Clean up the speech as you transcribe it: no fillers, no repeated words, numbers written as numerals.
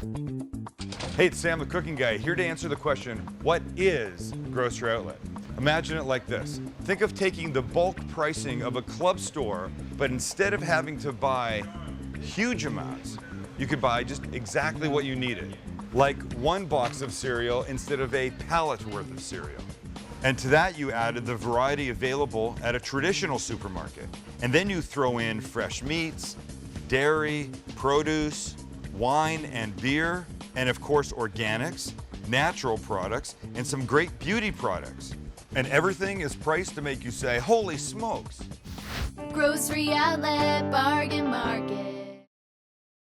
Hey, it's Sam the Cooking Guy, here to answer the question, what is grocery outlet? Imagine it like this. Think of taking the bulk pricing of a club store, but instead of having to buy huge amounts, you could buy just exactly what you needed. Like one box of cereal instead of a pallet worth of cereal. And to that you added the variety available at a traditional supermarket. And then you throw in fresh meats, dairy, produce, wine and beer, and of course organics, natural products, and some great beauty products. And everything is priced to make you say, holy smokes. Grocery Outlet Bargain Market.